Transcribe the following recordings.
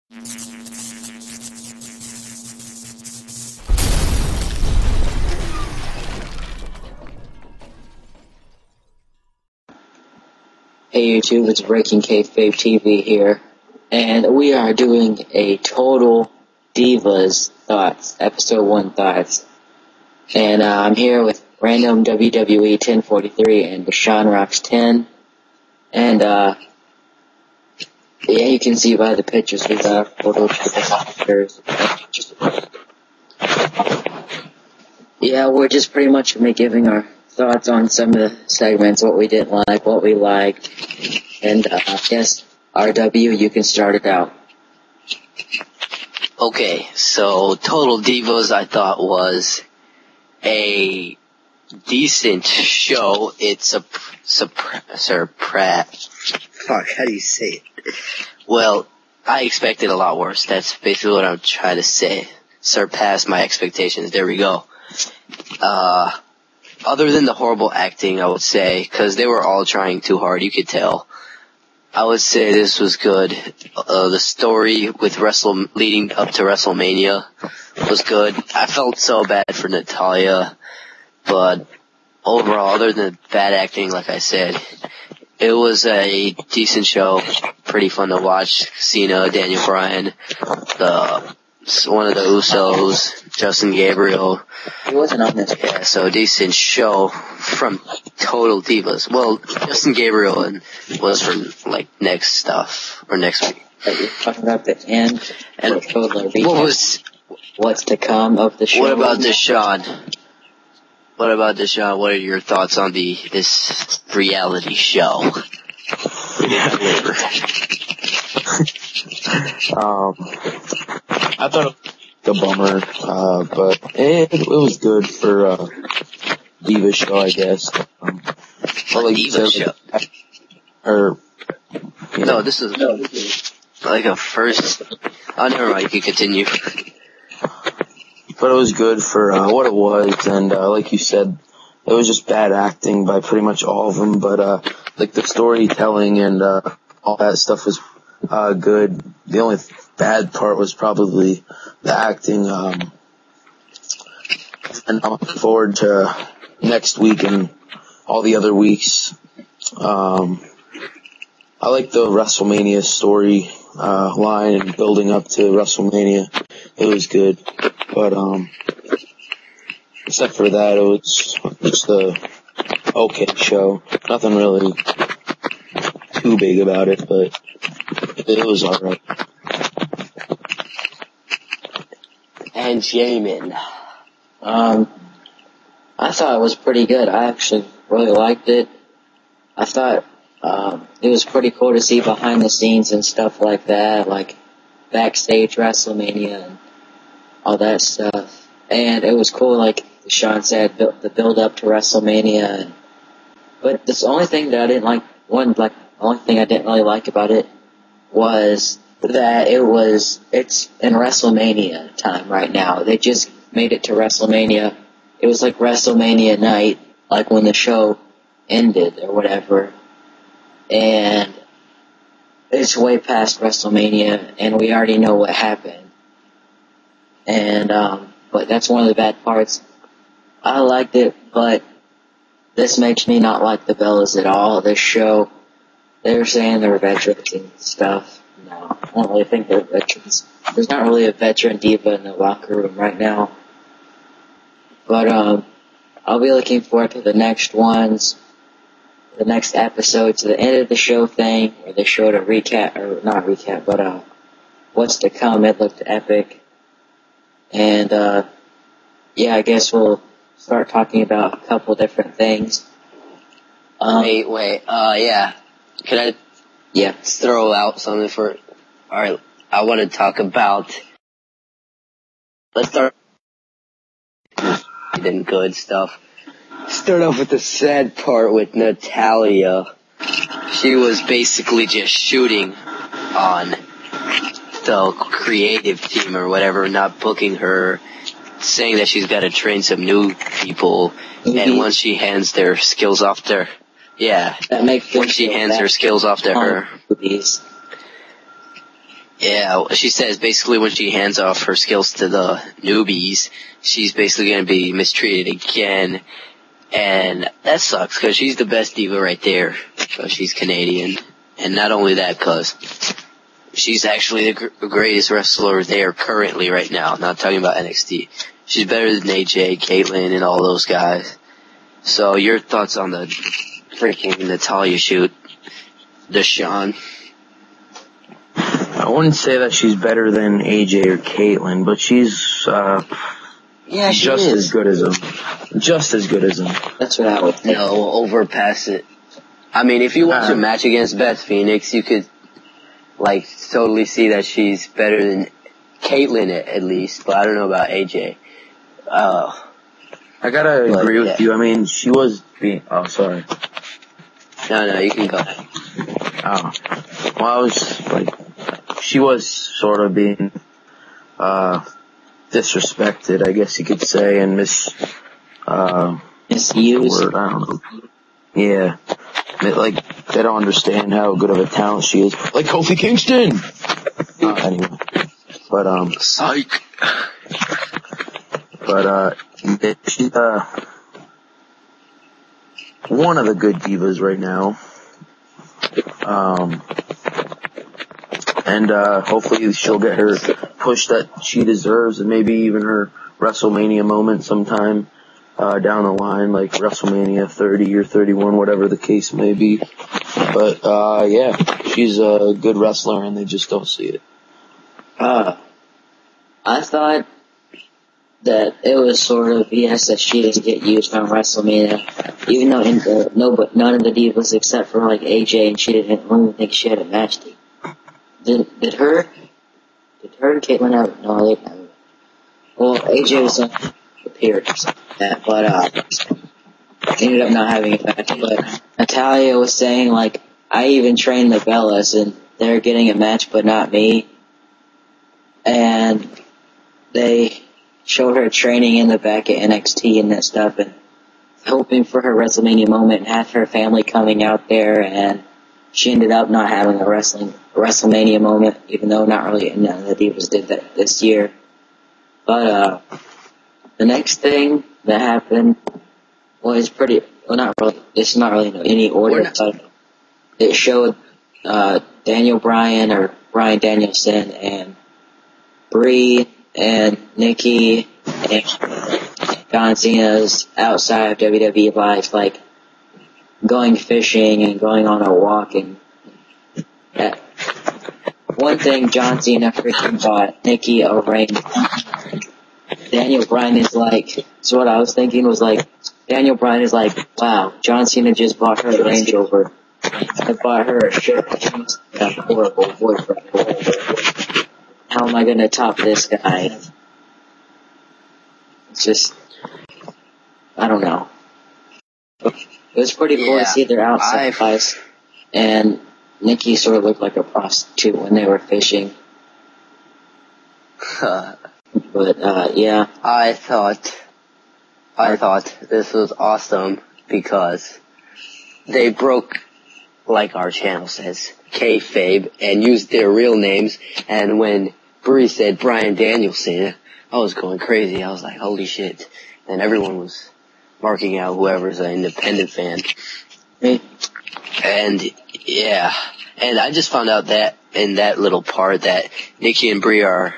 Hey YouTube, it's BreakingKayfabeTV here, and we are doing a total Divas thoughts, episode 1 thoughts, and I'm here with random WWE 1043 and Deshaun Rocks 10, and yeah, you can see by the pictures we got photos of the pictures. Yeah, we're just pretty much giving our thoughts on some of the segments, what we didn't like, what we liked, and yes, RW, you can start it out. Okay, so Total Divas I thought was a decent show. It's how do you say it? Well, I expected a lot worse. That's basically what I'm trying to say. Surpassed my expectations. There we go. Other than the horrible acting, I would say, because they were all trying too hard, you could tell. I would say this was good. The story with leading up to WrestleMania was good. I felt so bad for Natalya, but overall, other than bad acting, like I said, it was a decent show. Pretty fun to watch. Cena, Daniel Bryan, one of the Usos, Justin Gabriel. He wasn't on this. Yeah, so a decent show from Total Divas. Well, Justin Gabriel was for like next stuff or next week. You're talking about the end and what's to come of the show. What about Deshaun? What are your thoughts on this reality show? I thought it was a bummer, but it was good for Diva show, I guess. Diva show? No, this is like a first. Oh, never mind. You can continue. But it was good for what it was, and like you said, it was just bad acting by pretty much all of them. But like the storytelling and all that stuff was good. The only bad part was probably the acting. And I'm looking forward to next week and all the other weeks. I like the WrestleMania story line and building up to WrestleMania. It was good, but except for that, it was just a okay show. Nothing really too big about it, but it was alright. And Jamin. I thought it was pretty good. I actually really liked it. I thought it was pretty cool to see behind the scenes and stuff like that, like backstage WrestleMania and all that stuff. And it was cool, like Sean said, the build up to WrestleMania. But the only thing that I didn't like, the only thing I didn't really like about it was that it's in WrestleMania time right now. They just made it to WrestleMania. It was like WrestleMania night, like when the show ended or whatever. And it's way past WrestleMania, and we already know what happened. And, but that's one of the bad parts. I liked it, but this makes me not like the Bellas at all. This show, they're saying they're veterans and stuff. No, I don't really think they're veterans. There's not really a veteran diva in the locker room right now. But, I'll be looking forward to the next ones, the next episode, to the end of the show thing, where they showed a recap, or not recap, but, what's to come. It looked epic. And, yeah, I guess we'll start talking about a couple different things. Yeah. Can I throw out something for, alright, I want to talk about, let's start then good stuff. Start off with the sad part with Natalya. She was basically just shooting on the creative team or whatever, not booking her, saying that she's got to train some new people, and once she hands their skills off to her, once she hands her skills off to her, Yeah, she says basically when she hands off her skills to the newbies, she's basically going to be mistreated again. And that sucks because she's the best diva right there. So she's Canadian. And not only that, because she's actually the greatest wrestler there currently right now. I'm not talking about NXT. She's better than AJ, Caitlyn, and all those guys. So your thoughts on the freaking Natalya shoot, Deshaun? I wouldn't say that she's better than AJ or Caitlyn, but she's just as good as them. Just as good as them. That's what I would think. No, overpass it. I mean, if you watch a match against Beth Phoenix, you could, like, totally see that she's better than Caitlyn at least, but I don't know about AJ. I gotta agree with you. I mean, she was being... Oh, sorry. No, you can go. Oh. Well, I was, like... She was sort of being disrespected, I guess you could say, and misused. I don't know. Yeah. Like, they don't understand how good of a talent she is. Like Kofi Kingston! Anyway. But, Psych! But, she's, one of the good divas right now. And hopefully she'll get her push that she deserves, and maybe even her WrestleMania moment sometime down the line, like WrestleMania 30 or 31, whatever the case may be. But yeah, she's a good wrestler, and they just don't see it. I thought that it was sort of BS that she didn't get used on WrestleMania, even though none of the divas except for like AJ, and I don't even think she had a match team. Did her and Caitlyn have? No, they didn't. Well, AJ was appeared or something like that, but ended up not having a match. But Natalya was saying, like, I even trained the Bellas, and they're getting a match, but not me. And they showed her training in the back at NXT and that stuff, and hoping for her WrestleMania moment, and had her family coming out there, and she ended up not having a WrestleMania moment, even though none of the Divas did that this year. But the next thing that happened was it's not really in any order, but it showed Daniel Bryan, or Bryan Danielson, and Brie and Nikki and John Cena's outside of WWE life, like going fishing and going on a walk, and one thing John Cena freaking bought Nikki a ring. Daniel Bryan is like, so what I was thinking was like, Daniel Bryan is like, wow, John Cena just bought her a Range Rover. I bought her a shirt. She's a horrible boyfriend. How am I gonna top this guy? It's just, I don't know. It was pretty cool to see their outside guys, and Nikki sort of looked like a prostitute when they were fishing. But, yeah. I thought this was awesome because they broke, like our channel says, kayfabe, and used their real names, and when Brie said Bryan Danielson, I was going crazy. I was like, holy shit. And everyone was marking out whoever's an independent fan. And, yeah. And I just found out that in that little part that Nikki and Brie are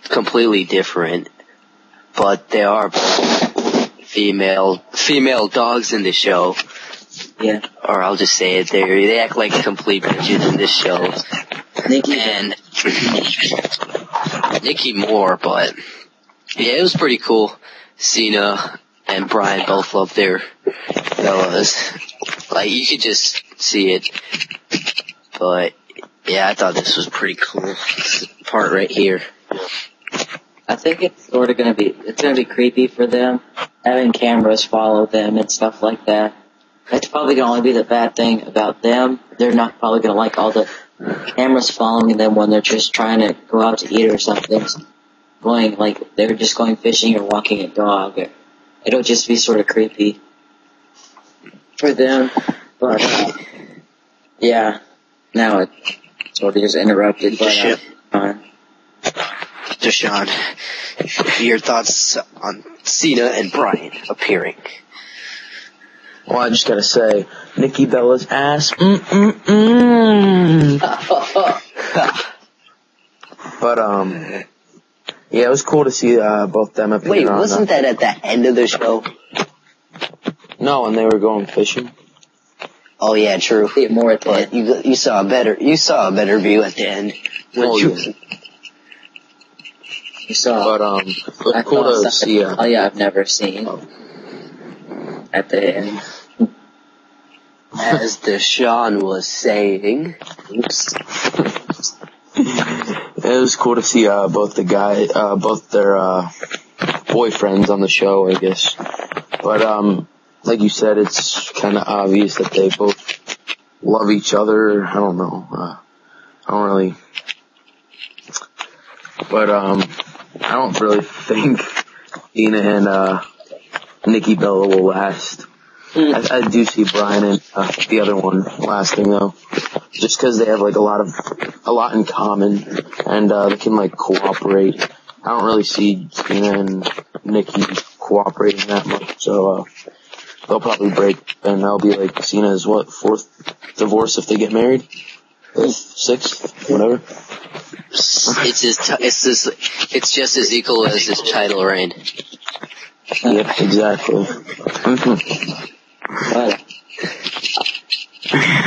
completely different, but they are female dogs in the show. Yeah. Or I'll just say it, they act like complete bitches in this show. And Nikki more, but yeah, it was pretty cool. Cena and Bryan both love their fellas. Like, you could just see it. But yeah, I thought this was pretty cool. This part right here. I think it's sort of gonna be creepy for them, having cameras follow them and stuff like that. That's probably gonna only be the bad thing about them. They're not probably gonna like all the cameras following them when they're just trying to go out to eat or something. They're just going fishing or walking a dog. It'll just be sort of creepy for them. But, yeah. Now, sort of just interrupted, but Deshaun, your thoughts on Cena and Bryan appearing? Well, I just gotta say, Nikki Bella's ass, But, yeah, it was cool to see, both them appear. Wait, wasn't that at the end of the show? No, when they were going fishing. Oh yeah, true. More at the end. You saw a better view at the end. You saw. But, it was cool to see, I've never seen. At the end. As Deshaun was saying. Oops. It was cool to see, both their, boyfriends on the show, I guess. But, like you said, it's kinda obvious that they both love each other. I don't know. I don't really, but, I don't really think Cena and, Nikki Bella will last. I do see Bryan and the other one lasting though, just because they have like a lot in common, and they can like cooperate. I don't really see Cena and Nikki cooperating that much, so they'll probably break, and that'll be like Cena's fourth divorce if they get married, sixth, whatever. It's just as equal as his title reign. Yep, exactly. But,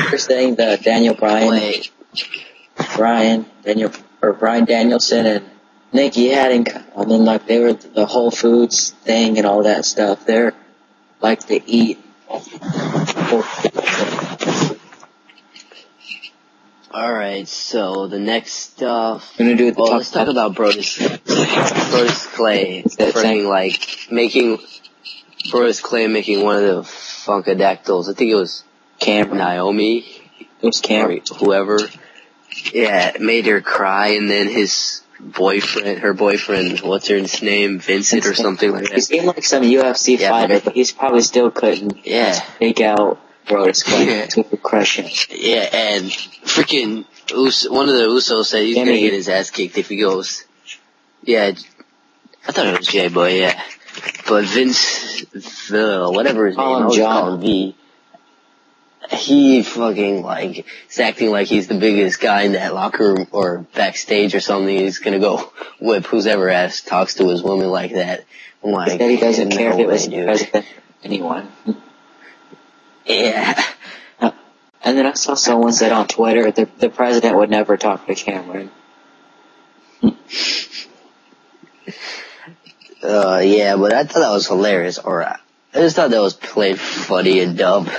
first thing, the Bryan Danielson and Nikki had in common, like they were the Whole Foods thing and all that stuff. They're like to eat. Alright, so the next stuff. We're gonna do let's talk about Brodus Clay. Brodus Clay making one of the Funkadactyls. I think it was Naomi. It was Cameron. Whoever. Yeah, made her cry, and then her boyfriend, what's her name, Vincent or something like that. He seemed like some UFC fighter, but he's probably still couldn't take out Brodus Clay to crush him. Yeah, and freaking one of the Usos said he's gonna get his ass kicked if he goes. Yeah, I thought it was J-Boy, yeah. But Vince, whatever his name, I was calling V. He fucking is acting like he's the biggest guy in that locker room or backstage or something. He's gonna go whip who's ever ass talks to his woman like that. I'm like, he said he doesn't care if it was president, anyone. Yeah. And then I saw someone said on Twitter the president would never talk to Cameron. Yeah, but I thought that was hilarious, or I just thought that was played funny and dumb.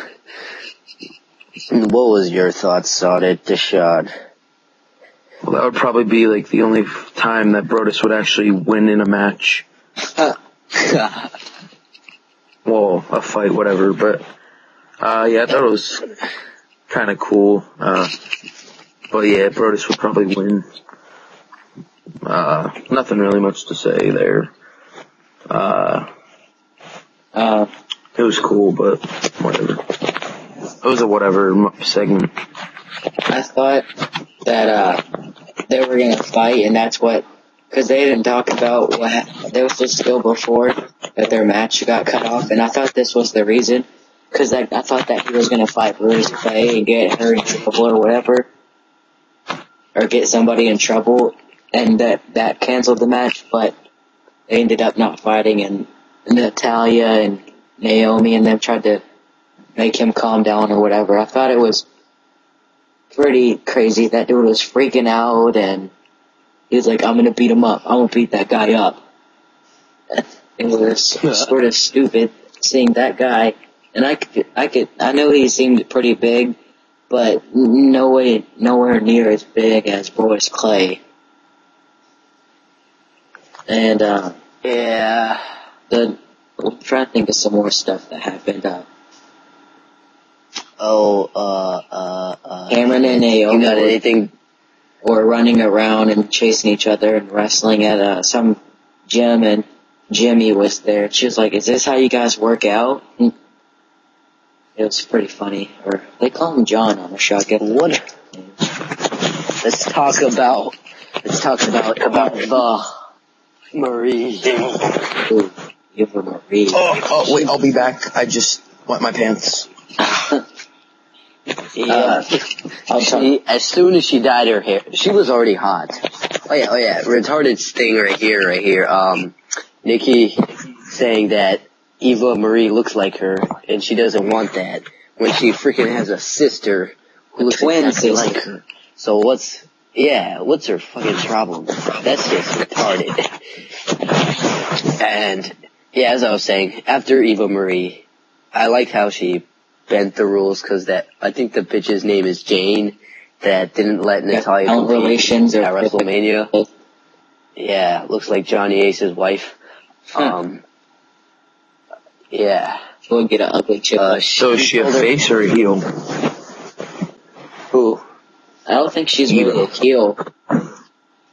What was your thoughts on it, Deshaun? Well, that would probably be like the only time that Brodus would actually win in a match. Well, a fight, whatever, but, yeah, I thought it was kinda cool, but yeah, Brodus would probably win. Nothing really much to say there. It was cool, but whatever. It was a whatever segment. I thought that, they were gonna fight, and that's cause they didn't talk about they were supposed to go before that their match got cut off, and I thought this was the reason, cause I thought that he was gonna fight Brodus Clay and get hurt in trouble or whatever, or get somebody in trouble, and that canceled the match, but they ended up not fighting, and Natalya and Naomi and them tried to make him calm down or whatever. I thought it was pretty crazy. That dude was freaking out, and he was like, I'm gonna beat him up. I'm gonna beat that guy up. It was sort of stupid seeing that guy, and I know he seemed pretty big, but nowhere near as big as Brodus Clay. And, yeah. I'm trying to think of some more stuff that happened. Cameron and Naomi. You got anything? Or running around and chasing each other and wrestling at some gym, and Jimmy was there. She was like, "Is this how you guys work out?" It was pretty funny. Or they call him John on the show. I get what? let's talk about Eva Marie. Ooh, Eva Marie. Oh, wait, I'll be back. I just wet my pants. Yeah. As soon as she dyed her hair, she was already hot. Oh yeah. Retarded thing right here. Nikki saying that Eva Marie looks like her, and she doesn't want that when she freaking has a sister who looks exactly like her. So what's her fucking problem? That's just retarded. And yeah, as I was saying, after Eva Marie, I liked how she bent the rules, because I think the bitch's name is Jane, that didn't let Natalya compete at WrestleMania. Yeah, looks like Johnny Ace's wife. Yeah. We'll get an ugly chick. So is she a face or a heel? Who? I don't think she's really a heel.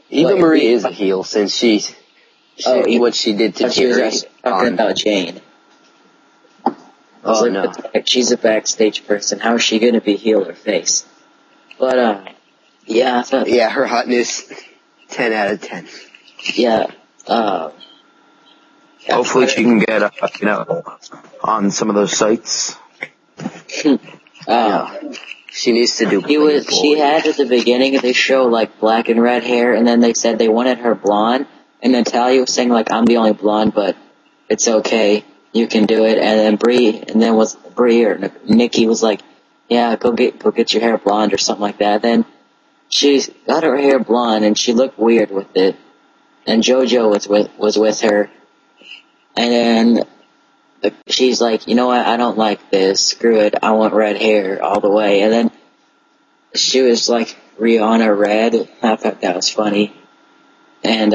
Eva Marie is a heel, since what she did to Jerry. Talking about Jane. Oh, no. She's a backstage person. How is she going to be heel or face? But, yeah, I thought... Yeah, her hotness, 10 out of 10. Yeah, Hopefully she can get, on some of those sites. She needs to do... She had at the beginning of the show, like, black and red hair, and then they said they wanted her blonde, and Natalya was saying, like, I'm the only blonde, but it's okay. You can do it. And then Brie or Nikki was like, yeah, go get your hair blonde or something like that. Then she got her hair blonde and she looked weird with it. And JoJo was with her. And then she's like, you know what? I don't like this. Screw it. I want red hair all the way. And then she was like Rihanna red. I thought that was funny. And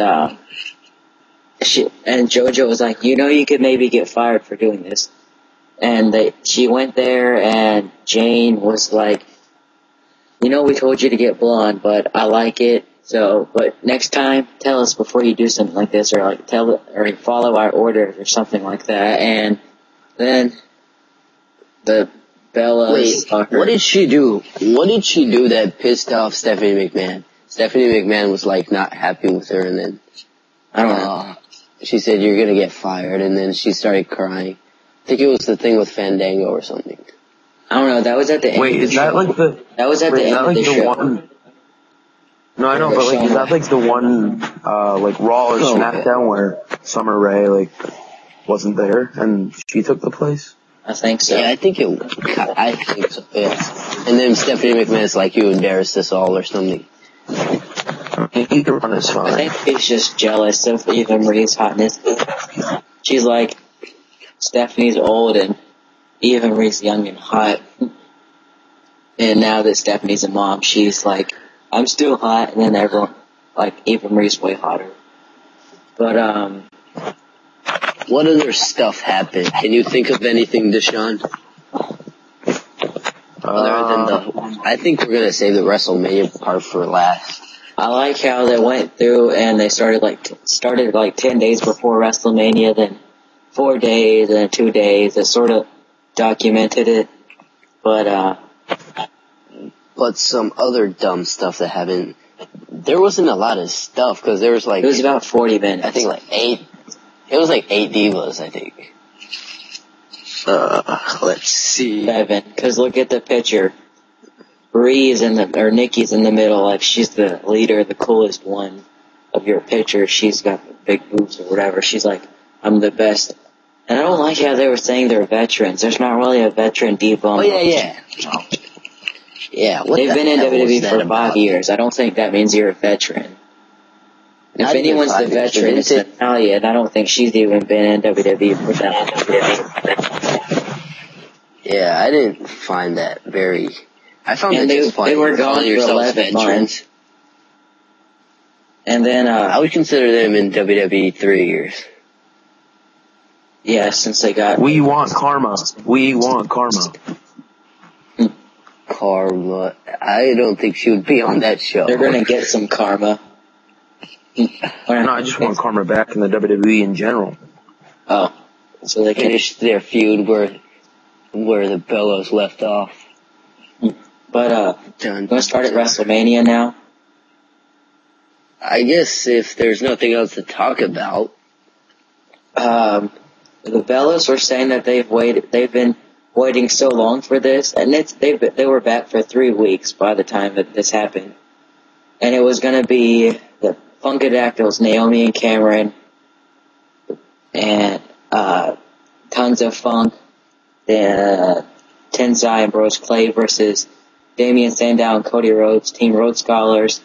JoJo was like, you could maybe get fired for doing this. And she went there, and Jane was like, we told you to get blonde, but I like it. So, but next time, tell us before you do something like this, or like or follow our orders or something like that. And then the Bella. Wait, what did she do? What did she do that pissed off Stephanie McMahon? Stephanie McMahon was like not happy with her, and then I don't know. She said, you're gonna get fired, and then she started crying. I think it was the thing with Fandango or something. I don't know, that was at the end Wait, of the is show. that like the... That was at the end of the show. One, no, I know, but like, is that like the one, like Raw or SmackDown where Summer Rae, wasn't there, and she took the place? I think so. Yeah, I think so, yeah. And then Stephanie McMahon's like, you embarrassed us all or something. Either one is fine. I think she's just jealous of Eva Marie's hotness. She's like, Stephanie's old and Eva Marie's young and hot. And now that Stephanie's a mom, she's like, I'm still hot, and then everyone, like, Eva Marie's way hotter. But, what other stuff happened? Can you think of anything, Deshaun? Other than I think we're gonna save the WrestleMania part for last. I like how they went through and they started 10 days before WrestleMania, then 4 days, and then 2 days. They sort of documented it, but some other dumb stuff that happened. There wasn't a lot of stuff, because there was it was about 40 minutes. I think 8. It was 8 divas, I think. Let's see. 7, because look at the picture. Brie's Nikki's in the middle, like she's the leader, the coolest one of your picture. She's got big boobs or whatever. She's like, I'm the best. And I don't like how they were saying they're veterans. There's not really a veteran diva. Oh, yeah. Yeah, they've been in WWE for 5 years. I don't think that means you're a veteran. If anyone's the veteran, it's Natalya, and I don't think she's even been in WWE for that long. Yeah, I didn't find that very... I found it just funny. They were gone for 11 months. And then, I would consider them in WWE 3 years. Yeah, since they got... We want karma. Karma. I don't think she would be on that show. They're gonna get some karma. No, I just want karma back in the WWE in general. Oh. So they finish their feud where the Bellas left off. But, we're gonna start at WrestleMania now. I guess if there's nothing else to talk about, The Bellas were saying that they've been waiting so long for this, and they were back for 3 weeks by the time that this happened. And it was gonna be the Funkadactyls, Naomi and Cameron, and, Tons of Funk, the Tensai and Brodus Clay versus Damian Sandow and Cody Rhodes, Team Rhodes Scholars,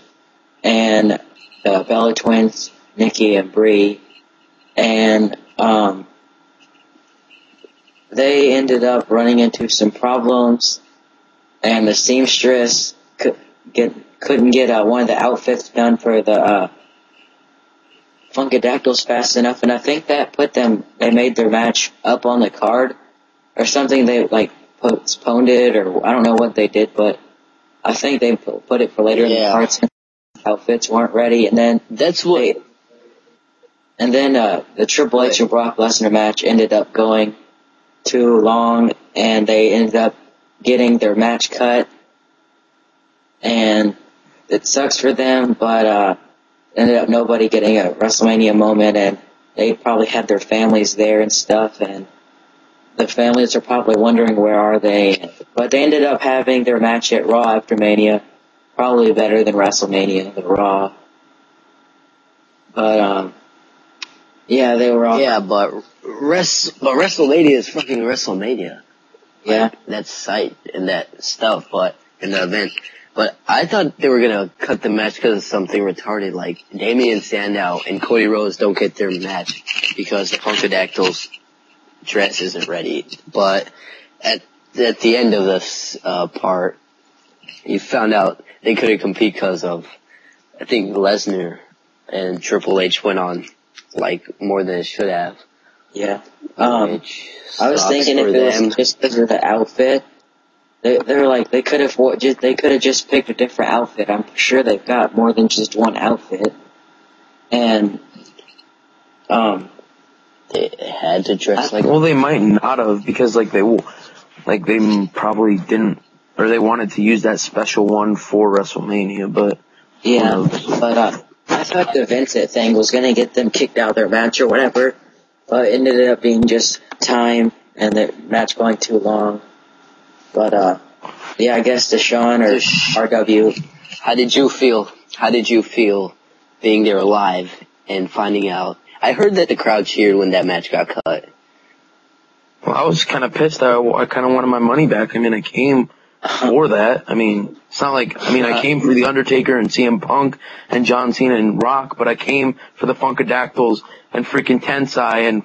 and the Bella Twins, Nikki and Brie. And, they ended up running into some problems, and the seamstress couldn't get one of the outfits done for the Funkadactyls fast enough, and I think that they made their match up on the card or something. They postponed it, or I don't know what they did, but I think they put it for later in the card since outfits weren't ready. And then the Triple H and Brock Lesnar match ended up going too long, and they ended up getting their match cut, and it sucks for them, but ended up nobody getting a WrestleMania moment, and they probably had their families there and stuff, and the families are probably wondering where are they, but they ended up having their match at Raw after Mania, probably better than WrestleMania, the Raw, but yeah, they were all... Yeah, but WrestleMania is fucking WrestleMania. Yeah. That's sight and that stuff, but in the event. But I thought they were gonna cut the match because of something retarded, like Damian Sandow and Cody Rhodes don't get their match because the Funkadactyls dress isn't ready. But at the end of this part, you found out they couldn't compete because of, I think Lesnar and Triple H went on like more than it should have. Yeah. I was thinking if it was just because of the outfit, they could have just picked a different outfit. I'm sure they've got more than just one outfit. And they had to dress like... Well, they might not have, because they probably didn't, or they wanted to use that special one for WrestleMania, but... Yeah, but I thought the Vincent thing was gonna get them kicked out of their match or whatever, but it ended up being just time and the match going too long. But yeah, I guess Deshaun or RW. How did you feel being there live and finding out? I heard that the crowd cheered when that match got cut. Well, I was kind of pissed. I kind of wanted my money back. I mean, I came for that. I mean, it's not like, I came for The Undertaker and CM Punk and John Cena and Rock, but I came for the Funkadactyls and freaking Tensai and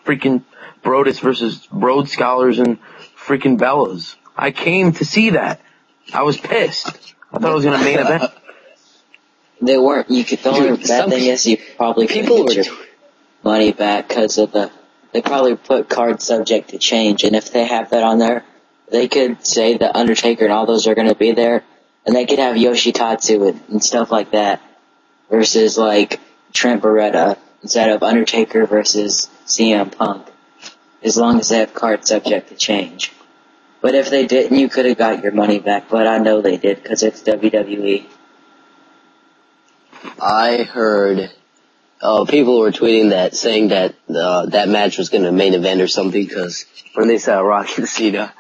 freaking Brodus versus Rhodes Scholars and freaking Bellas. I came to see that. I was pissed. I thought it was going to main event. They weren't. The only bad thing is you probably couldn't get your money back because of they probably put card subject to change, and if they have that on there, they could say the Undertaker and all those are going to be there, and they could have Yoshitatsu and stuff like that, versus Trent Beretta instead of Undertaker versus CM Punk, as long as they have card subject to change. But if they didn't, you could have got your money back, but I know they did because it's WWE. I heard people were tweeting that, saying that that match was going to main event or something, because when they saw Rock and Cena.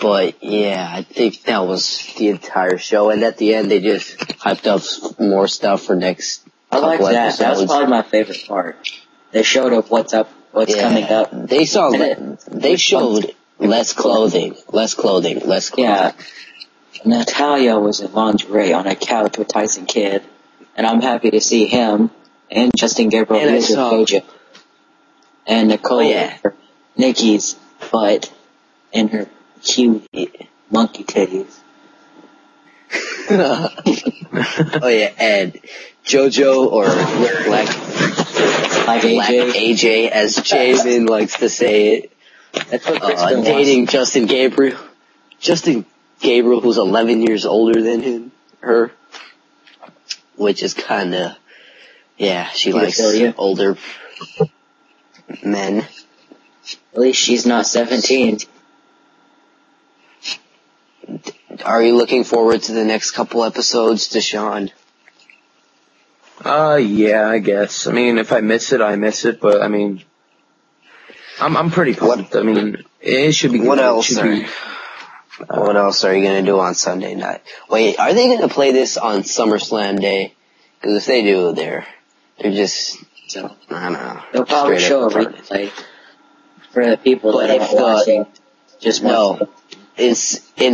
But yeah, I think that was the entire show, and at the end they just hyped up more stuff for next. I like that. Episodes. That was probably my favorite part. They showed up what's coming up. They showed less clothing. Yeah. Natalya was in lingerie on a couch with Tyson Kidd, and I'm happy to see him and Justin Gabriel and Nicole, Nikki's butt and her cute monkey titties. Oh yeah, and JoJo or Black AJ, as Jamin likes to say it. That's what dating Justin Gabriel. Justin Gabriel, who's 11 years older than her, which is kinda, she likes older men. At least she's not 17. Are you looking forward to the next couple episodes, Deshaun? Yeah, I guess. I mean, if I miss it, I miss it, but I mean, I'm pretty pumped. I mean, it should be good. What else are you going to do on Sunday night? Wait, are they going to play this on SummerSlam Day? Because if they do, they're just, I don't know. They'll probably show a replay for the people that are watching. Just no. In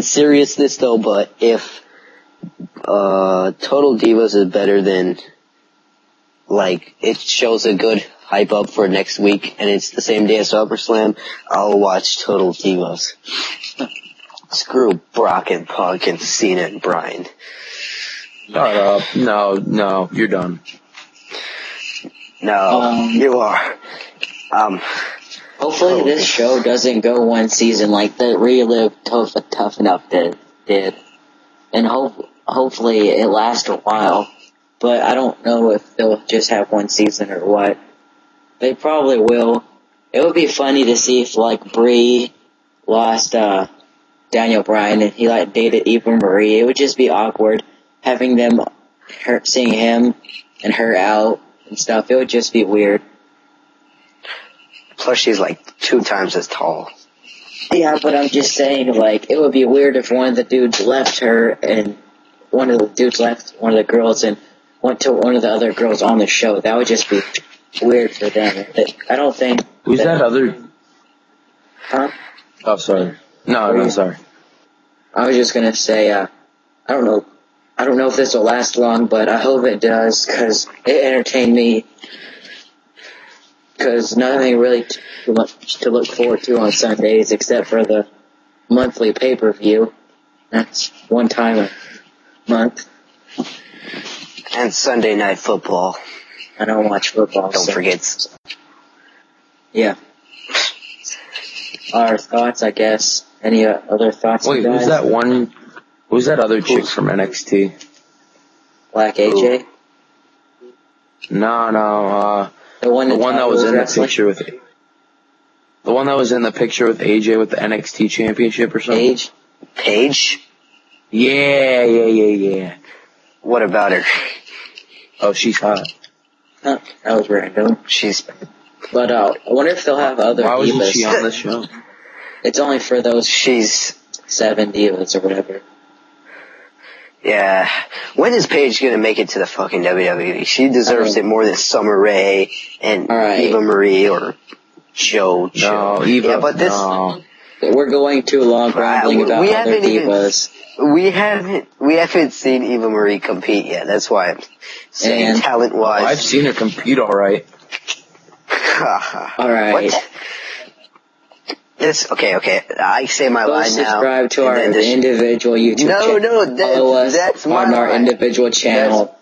seriousness though, but if Total Divas is better than, like, it shows a good hype up for next week, and it's the same day as SummerSlam, I'll watch Total Divas. Screw Brock and Punk and Cena and Bryan. Shut up. No, you're done. No, you are. Hopefully this show doesn't go one season like the Relive Tough Enough did. And hopefully it lasts a while. But I don't know if they'll just have one season or what. They probably will. It would be funny to see if, like, Brie lost Daniel Bryan and he, like, dated Eva Marie. It would just be awkward having them, seeing him and her out and stuff. It would just be weird. Plus she's like 2 times as tall. Yeah, but I'm just saying, like, it would be weird if one of the dudes left her and one of the dudes left one of the girls and went to one of the other girls on the show. That would just be weird for them. I don't think... Who's that other... Huh? Oh, sorry. No, sorry. I was just gonna say, I don't know if this will last long, but I hope it does, because it entertained me. Because nothing really too much to look forward to on Sundays except for the monthly pay-per-view. That's one time a month. And Sunday Night Football. I don't watch football. Don't forget. Yeah. Our thoughts, I guess. Any other thoughts? Wait, guys? Who's that other chick from NXT? Black AJ? No, the one that was in the picture with... The one that was in the picture with AJ with the NXT championship or something? Paige? Yeah. What about her? Oh, she's hot. Huh, that was random. But I wonder if they'll have other divas. Why wasn't she on the show? It's only for those... She's 7 divas or whatever. Yeah. When is Paige gonna make it to the fucking WWE? She deserves it more than Summer Rae and Eva Marie or Joe. No, Eva. Yeah, but this... No. We're going too long rambling about other divas. We haven't seen Eva Marie compete yet. That's why I'm saying talent-wise. I've seen her compete alright. Alright. What? Okay. I say my line now. Subscribe to our individual YouTube channel. No, that's on our individual channel.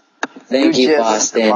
Thank you, Boston.